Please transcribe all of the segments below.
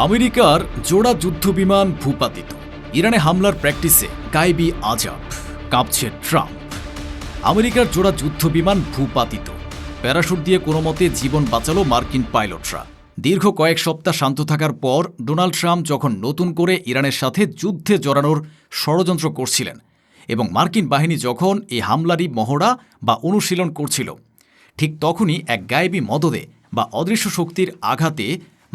আমেরিকার জোড়া যুদ্ধবিমান ভূপাতিত। ইরানে হামলার প্র্যাকটিসে গায়েবী আজাব, কাঁপছে ট্রাম্প। আমেরিকার জোড়া যুদ্ধবিমান ভূপাতিত। প্যারাশুট দিয়ে কোনো মতে জীবন বাঁচালো মার্কিন পাইলটরা। দীর্ঘ কয়েক সপ্তাহ শান্ত থাকার পর ডোনাল্ড ট্রাম্প যখন নতুন করে ইরানের সাথে যুদ্ধে জড়ানোর ষড়যন্ত্র করছিলেন এবং মার্কিন বাহিনী যখন এই হামলারই মহড়া বা অনুশীলন করছিল, ঠিক তখনই এক গায়েবী মদদে বা অদৃশ্য শক্তির আঘাতে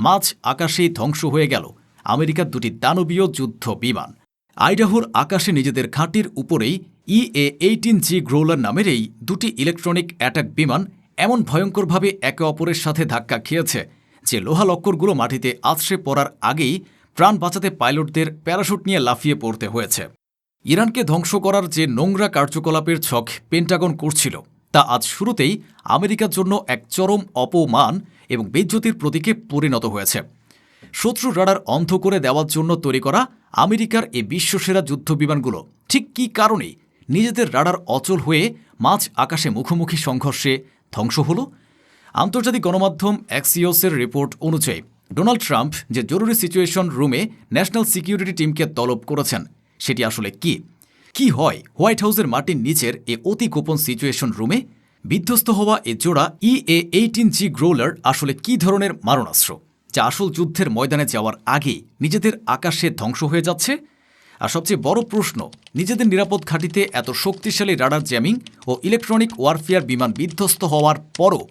মাঝ আকাশেই ধ্বংস হয়ে গেল আমেরিকার দুটি দানবীয় যুদ্ধ বিমান। আইডাহোর আকাশে নিজেদের ঘাঁটির উপরেই EA-18G গ্রোলার নামের এই দুটি ইলেকট্রনিক অ্যাটাক বিমান এমন ভয়ঙ্করভাবে একে অপরের সাথে ধাক্কা খেয়েছে যে লোহা লক্করগুলো মাটিতে আছড়ে পড়ার আগেই প্রাণ বাঁচাতে পাইলটদের প্যারাশুট নিয়ে লাফিয়ে পড়তে হয়েছে। ইরানকে ধ্বংস করার যে নোংরা কার্যকলাপের ছক পেন্টাগন করছিল, তা আজ শুরুতেই আমেরিকার জন্য এক চরম অপমান এবং বেইজ্জতির প্রতীকে পরিণত হয়েছে। শত্রু রাডার অন্ধ করে দেওয়ার জন্য তৈরি করা আমেরিকার এই বিশ্বসেরা যুদ্ধবিমানগুলো ঠিক কী কারণে নিজেদের রাডার অচল হয়ে মাঝ আকাশে মুখোমুখি সংঘর্ষে ধ্বংস হল? আন্তর্জাতিক গণমাধ্যম অ্যাক্সিওসের রিপোর্ট অনুযায়ী ডোনাল্ড ট্রাম্প যে জরুরি সিচুয়েশন রুমে ন্যাশনাল সিকিউরিটি টিমকে তলব করেছেন, সেটি আসলে কি হয় হোয়াইট হাউসের মাটির নিচের এ অতি গোপন সিচুয়েশন রুমে? বিধ্বস্ত হওয়া এ জোড়া EA-18G গ্রোলার আসলে কী ধরনের মারণাস্ত্র, যা আসল যুদ্ধের ময়দানে যাওয়ার আগেই নিজেদের আকাশে ধ্বংস হয়ে যাচ্ছে? আর সবচেয়ে বড় প্রশ্ন, নিজেদের নিরাপদ ঘাঁটিতে এত শক্তিশালী রাডার জ্যামিং ও ইলেকট্রনিক ওয়ারফেয়ার বিমান বিধ্বস্ত হওয়ার পরও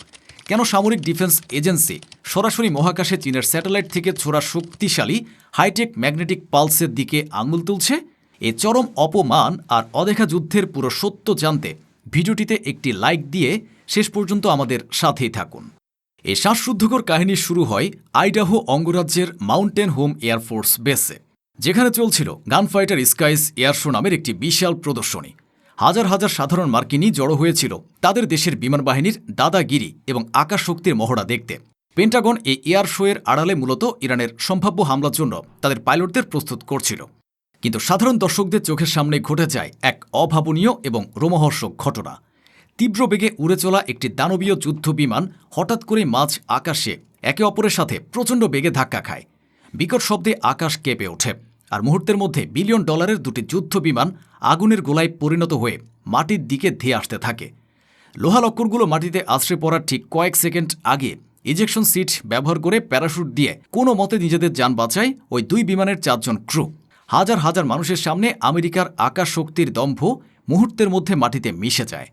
কেন সামরিক ডিফেন্স এজেন্সি সরাসরি মহাকাশে চীনের স্যাটেলাইট থেকে ছোড়া শক্তিশালী হাইটেক ম্যাগনেটিক পালসের দিকে আঙুল তুলছে? এ চরম অপমান আর অদেখা যুদ্ধের পুরো সত্য জানতে ভিডিওটিতে একটি লাইক দিয়ে শেষ পর্যন্ত আমাদের সাথেই থাকুন। এই শ্বাসরুদ্ধকর কাহিনী শুরু হয় আইডাহো অঙ্গরাজ্যের মাউন্টেন হোম এয়ারফোর্স বেসে, যেখানে চলছিল গানফাইটার স্কাইস এয়ার শো নামের একটি বিশাল প্রদর্শনী। হাজার হাজার সাধারণ মার্কিনী জড়ো হয়েছিল তাদের দেশের বিমান বাহিনীর দাদাগিরি এবং আকাশ শক্তির মহড়া দেখতে। পেন্টাগন এই এয়ার শোয়ের আড়ালে মূলত ইরানের সম্ভাব্য হামলার জন্য তাদের পাইলটদের প্রস্তুত করছিল। কিন্তু সাধারণ দর্শকদের চোখের সামনে ঘটে যায় এক অভাবনীয় এবং রোমহর্ষক ঘটনা। তীব্র বেগে উড়ে চলা একটি দানবীয় যুদ্ধ বিমান হঠাৎ করে মাঝ আকাশে একে অপরের সাথে প্রচণ্ড বেগে ধাক্কা খায়। বিকট শব্দে আকাশ কেঁপে ওঠে, আর মুহূর্তের মধ্যে বিলিয়ন ডলারের দুটি যুদ্ধ বিমান আগুনের গোলায় পরিণত হয়ে মাটির দিকে ধেয়ে আসতে থাকে। লোহা লক্করগুলো মাটিতে আছড়ে পড়ার ঠিক কয়েক সেকেন্ড আগে ইজেকশন সিট ব্যবহার করে প্যারাশুট দিয়ে কোনো মতে নিজেদের যান বাঁচায় ওই দুই বিমানের 4 জন ক্রু। হাজার হাজার মানুষের সামনে আমেরিকার আকাশ শক্তির দম্ভ মুহূর্তের মধ্যে মাটিতে মিশে যায়।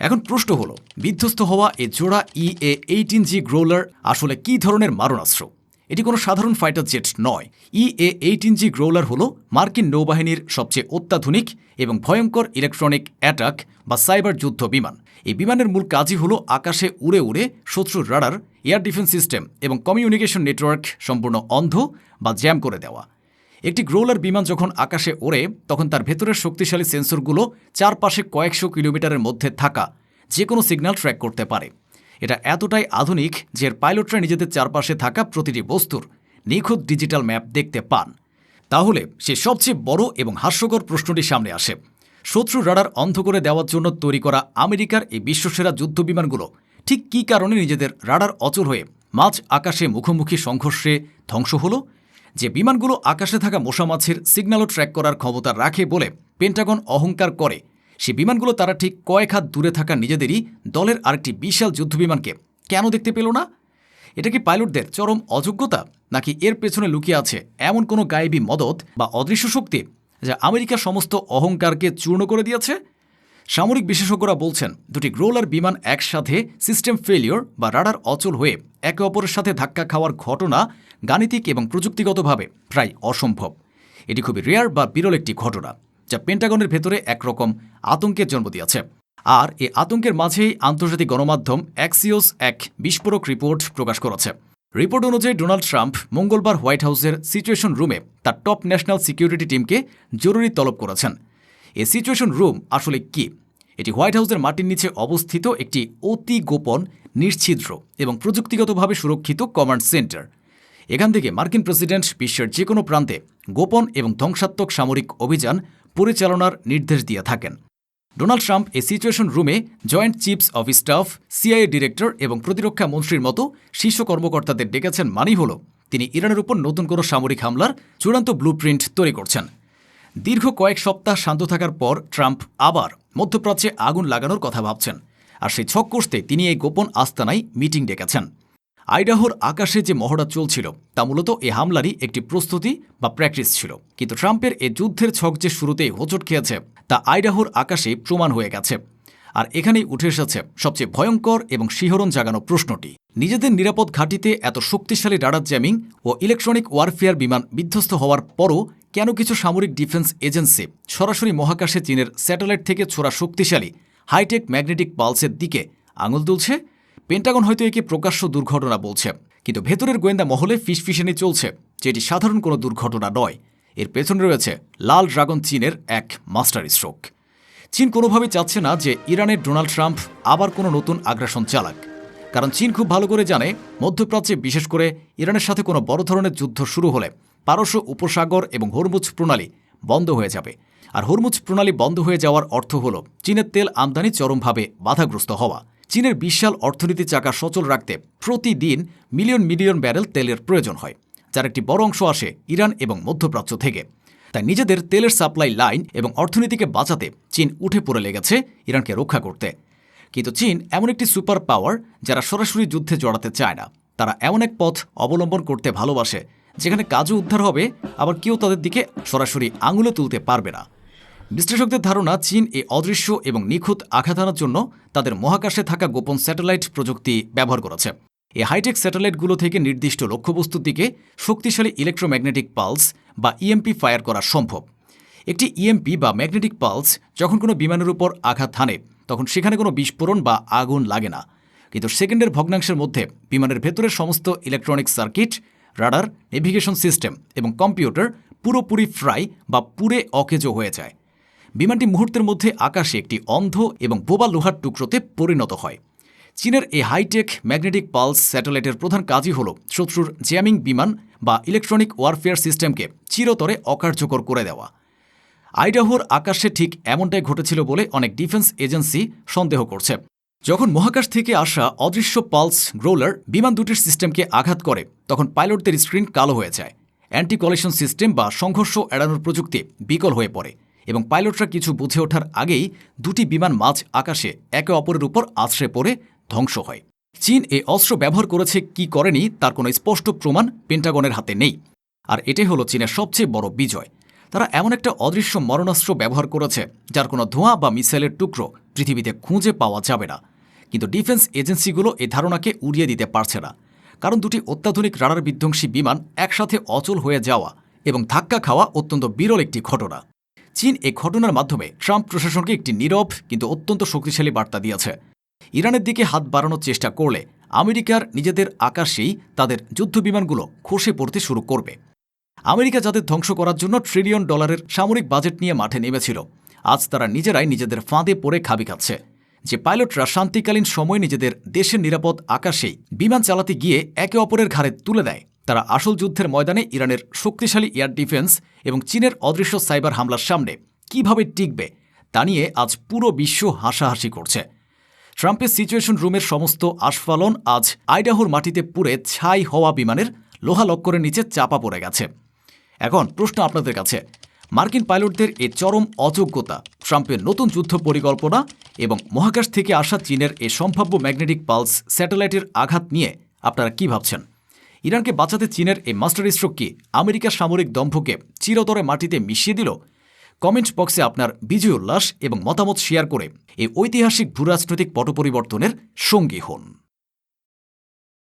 এখন প্রশ্ন হলো, বিধ্বস্ত হওয়া এ জোড়া EA-18G গ্রোলার আসলে কী ধরনের মারণাস্ত্র? এটি কোনো সাধারণ ফাইটার জেট নয়। EA-18G গ্রোলার হল মার্কিন নৌবাহিনীর সবচেয়ে অত্যাধুনিক এবং ভয়ঙ্কর ইলেকট্রনিক অ্যাটাক বা সাইবার যুদ্ধ বিমান। এই বিমানের মূল কাজই হল আকাশে উড়ে উড়ে শত্রুর রাডার, এয়ার ডিফেন্স সিস্টেম এবং কমিউনিকেশন নেটওয়ার্ক সম্পূর্ণ অন্ধ বা জ্যাম করে দেওয়া। একটি গ্রোলার বিমান যখন আকাশে ওড়ে, তখন তার ভেতরের শক্তিশালী সেন্সরগুলো চারপাশে কয়েকশো কিলোমিটারের মধ্যে থাকা যে কোনো সিগন্যাল ট্র্যাক করতে পারে। এটা এতটাই আধুনিক যে এর পাইলটরা নিজেদের চারপাশে থাকা প্রতিটি বস্তুর নিখুঁত ডিজিটাল ম্যাপ দেখতে পান। তাহলে সে সবচেয়ে বড় এবং হাস্যকর প্রশ্নটি সামনে আসে, শত্রু রাডার অন্ধ করে দেওয়ার জন্য তৈরি করা আমেরিকার এই বিশ্বসেরা যুদ্ধ বিমানগুলো ঠিক কী কারণে নিজেদের রাডার অচল হয়ে মাঝ আকাশে মুখোমুখি সংঘর্ষে ধ্বংস হলো? যে বিমানগুলো আকাশে থাকা মশা মাছির সিগন্যালও ট্র্যাক করার ক্ষমতা রাখে বলে পেন্টাগন অহংকার করে, সে বিমানগুলো তারা ঠিক কয়েক হাত দূরে থাকা নিজেদেরই দলের আরেকটি বিশাল যুদ্ধবিমানকে কেন দেখতে পেল না? এটা কি পাইলটদের চরম অযোগ্যতা, নাকি এর পেছনে লুকিয়ে আছে এমন কোনো গায়েবী মদত বা অদৃশ্য শক্তি যা আমেরিকার সমস্ত অহংকারকে চূর্ণ করে দিয়েছে? সামরিক বিশেষজ্ঞরা বলছেন, দুটি গ্রোলার বিমান একসাথে সিস্টেম ফেলিওর বা রাডার অচল হয়ে একে অপরের সাথে ধাক্কা খাওয়ার ঘটনা গাণিতিক এবং প্রযুক্তিগতভাবে প্রায় অসম্ভব। এটি খুবই রেয়ার বা বিরল একটি ঘটনা, যা পেন্টাগনের ভেতরে একরকম আতঙ্কের জন্ম দিয়েছে। আর এই আতঙ্কের মাঝেই আন্তর্জাতিক গণমাধ্যম অ্যাক্সিওস এক বিস্ফোরক রিপোর্ট প্রকাশ করেছে। রিপোর্ট অনুযায়ী ডোনাল্ড ট্রাম্প মঙ্গলবার হোয়াইট হাউসের সিচুয়েশন রুমে তার টপ ন্যাশনাল সিকিউরিটি টিমকে জরুরি তলব করেছেন। এই সিচুয়েশন রুম আসলে কি? এটি হোয়াইট হাউসের মাটির নিচে অবস্থিত একটি অতি গোপন, নিশ্ছিদ্র এবং প্রযুক্তিগতভাবে সুরক্ষিত কমান্ড সেন্টার। এখান থেকে মার্কিন প্রেসিডেন্ট বিশ্বের যে কোনো প্রান্তে গোপন এবং ধ্বংসাত্মক সামরিক অভিযান পরিচালনার নির্দেশ দিয়ে থাকেন। ডোনাল্ড ট্রাম্প এই সিচুয়েশন রুমে joint chiefs of staff, CIA director এবং প্রতিরক্ষা মন্ত্রীর মতো শীর্ষ কর্মকর্তাদের ডেকেছেন মানেই হল তিনি ইরানের উপর নতুন কোনো সামরিক হামলার চূড়ান্ত ব্লুপ্রিন্ট তৈরি করছেন। দীর্ঘ কয়েক সপ্তাহ শান্ত থাকার পর ট্রাম্প আবার মধ্যপ্রাচ্যে আগুন লাগানোর কথা ভাবছেন, আর সেই ছক কষতে তিনি এই গোপন আস্তানায় মিটিং ডেকেছেন। আইডাহোর আকাশে যে মহড়া চলছিল তা মূলত এই হামলারই একটি প্রস্তুতি বা প্র্যাকটিস ছিল। কিন্তু ট্রাম্পের এই যুদ্ধের ছক যে শুরুতেই হোঁচট খেয়েছে তা আইডাহোর আকাশে প্রমাণ হয়ে গেছে। আর এখানেই উঠে এসেছে সবচেয়ে ভয়ঙ্কর এবং শিহরণ জাগানো প্রশ্নটি, নিজেদের নিরাপদ ঘাঁটিতে এত শক্তিশালী রাডার জ্যামিং ও ইলেকট্রনিক ওয়ারফেয়ার বিমান বিধ্বস্ত হওয়ার পরও কেন কিছু সামরিক ডিফেন্স এজেন্সি সরাসরি মহাকাশে চীনের স্যাটেলাইট থেকে ছোড়া শক্তিশালী হাইটেক ম্যাগনেটিক পালসের দিকে আঙুল তুলছে? পেন্টাগন হয়তো একে প্রকাশ্য দুর্ঘটনা বলছে, কিন্তু ভেতরের গোয়েন্দা মহলে ফিসফিসানি চলছে যে এটি সাধারণ কোনো দুর্ঘটনা নয়। এর পেছনে রয়েছে লাল ড্রাগন চীনের এক মাস্টার স্ট্রোক। চীন কোনোভাবেই চাচ্ছে না যে ইরানের ডোনাল্ড ট্রাম্প আবার কোনো নতুন আগ্রাসন চালাক, কারণ চীন খুব ভালো করে জানে মধ্যপ্রাচ্যে বিশেষ করে ইরানের সাথে কোনো বড় ধরনের যুদ্ধ শুরু হলে পারস্য উপসাগর এবং হরমুজ প্রণালী বন্ধ হয়ে যাবে। আর হরমুজ প্রণালী বন্ধ হয়ে যাওয়ার অর্থ হল চীনের তেল আমদানি চরমভাবে বাধাগ্রস্ত হওয়া। চীনের বিশাল অর্থনীতি চাকা সচল রাখতে প্রতিদিন মিলিয়ন মিলিয়ন ব্যারেল তেলের প্রয়োজন হয়, যার একটি বড় অংশ আসে ইরান এবং মধ্যপ্রাচ্য থেকে। তাই নিজেদের তেলের সাপ্লাই লাইন এবং অর্থনীতিকে বাঁচাতে চীন উঠে পড়ে লেগেছে ইরানকে রক্ষা করতে। কিন্তু চীন এমন একটি সুপার পাওয়ার যারা সরাসরি যুদ্ধে জড়াতে চায় না। তারা এমন এক পথ অবলম্বন করতে ভালোবাসে যেখানে কাজও উদ্ধার হবে, আবার কেউ তাদের দিকে সরাসরি আঙুলে তুলতে পারবে না। বিশ্লেষকদের ধারণা চীন এই অদৃশ্য এবং নিখুঁত আঘাত আনার জন্য তাদের মহাকাশে থাকা গোপন স্যাটেলাইট প্রযুক্তি ব্যবহার করেছে। এই হাইটেক স্যাটেলাইটগুলো থেকে নির্দিষ্ট লক্ষ্যবস্তুর দিকে শক্তিশালী ইলেকট্রোম্যাগনেটিক পালস বা ইএমপি ফায়ার করা সম্ভব। একটি ইএমপি বা ম্যাগনেটিক পালস যখন কোনো বিমানের উপর আঘাত হানে তখন সেখানে কোনো বিস্ফোরণ বা আগুন লাগে না, কিন্তু সেকেন্ডের ভগ্নাংশের মধ্যে বিমানের ভেতরের সমস্ত electronic circuit, radar, navigation system এবং কম্পিউটার পুরোপুরি ফ্রাই বা পুড়ে অকেজো হয়ে যায়। বিমানটি মুহূর্তের মধ্যে আকাশে একটি অন্ধ এবং বোবা লোহার টুকরোতে পরিণত হয়। চীনের এই হাইটেক ম্যাগনেটিক পালস স্যাটেলাইটের প্রধান কাজই হল শত্রুর জ্যামিং বিমান বা ইলেকট্রনিক ওয়ারফেয়ার সিস্টেমকে চিরতরে অকার্যকর করে দেওয়া। আইডাহোর আকাশে ঠিক এমনটাই ঘটেছিল বলে অনেক ডিফেন্স এজেন্সি সন্দেহ করছে। যখন মহাকাশ থেকে আসা অদৃশ্য পালস গ্রোলার বিমান দুটির সিস্টেমকে আঘাত করে তখন পাইলটদের স্ক্রিন কালো হয়ে যায়, অ্যান্টি কলিশন সিস্টেম বা সংঘর্ষ এড়ানোর প্রযুক্তি বিকল হয়ে পড়ে এবং পাইলটরা কিছু বুঝে ওঠার আগেই দুটি বিমান মাঝ আকাশে একে অপরের উপর আছড়ে পড়ে ধ্বংস হয়। চীন এই অস্ত্র ব্যবহার করেছে কি করেনি তার কোনো স্পষ্ট প্রমাণ পেন্টাগনের হাতে নেই, আর এটাই হলো চীনের সবচেয়ে বড় বিজয়। তারা এমন একটা অদৃশ্য মরণাস্ত্র ব্যবহার করেছে যার কোনো ধোঁয়া বা মিসাইলের টুকরো পৃথিবীতে খুঁজে পাওয়া যাবে না। কিন্তু ডিফেন্স এজেন্সিগুলো এই ধারণাকে উড়িয়ে দিতে পারছে না, কারণ দুটি অত্যাধুনিক রাডার বিধ্বংসী বিমান একসাথে অচল হয়ে যাওয়া এবং ধাক্কা খাওয়া অত্যন্ত বিরল একটি ঘটনা। চীন এই ঘটনার মাধ্যমে ট্রাম্প প্রশাসনকে একটি নীরব কিন্তু অত্যন্ত শক্তিশালী বার্তা দিয়েছে। ইরানের দিকে হাত বাড়ানোর চেষ্টা করলে আমেরিকার নিজেদের আকাশেই তাদের যুদ্ধবিমানগুলো খসে পড়তে শুরু করবে। আমেরিকা যাদের ধ্বংস করার জন্য $1 ট্রিলিয়ন সামরিক বাজেট নিয়ে মাঠে নেমেছিল, আজ তারা নিজেরাই নিজেদের ফাঁদে পড়ে খাবি খাচ্ছে। যে পাইলটরা শান্তিকালীন সময়ে নিজেদের দেশের নিরাপদ আকাশেই বিমান চালাতে গিয়ে একে অপরের ঘাড়ে তুলে দেয়, তারা আসল যুদ্ধের ময়দানে ইরানের শক্তিশালী এয়ার ডিফেন্স এবং চীনের অদৃশ্য সাইবার হামলার সামনে কিভাবে টিকবে তা নিয়ে আজ পুরো বিশ্ব হাসাহাসি করছে। ট্রাম্পের সিচুয়েশন রুমের সমস্ত আস্ফালন আজ আইডাহোর মাটিতে পুড়ে ছাই হওয়া বিমানের লোহা লক্করের নিচে চাপা পড়ে গেছে। এখন প্রশ্ন আপনাদের কাছে, মার্কিন পাইলটদের এই চরম অযোগ্যতা, ট্রাম্পের নতুন যুদ্ধ পরিকল্পনা এবং মহাকাশ থেকে আসা চীনের এই সম্ভাব্য ম্যাগনেটিক পালস স্যাটেলাইটের আঘাত নিয়ে আপনারা কি ভাবছেন? ইরানকে বাঁচাতে চীনের এই মাস্টার স্ট্রোক কি আমেরিকার সামরিক দম্ভকে চিরতরে মাটিতে মিশিয়ে দিল? কমেন্ট বক্সে আপনার বিজয় উল্লাস এবং মতামত শেয়ার করে এই ঐতিহাসিক ভূরাজনৈতিক পট পরিবর্তনের সঙ্গী হন।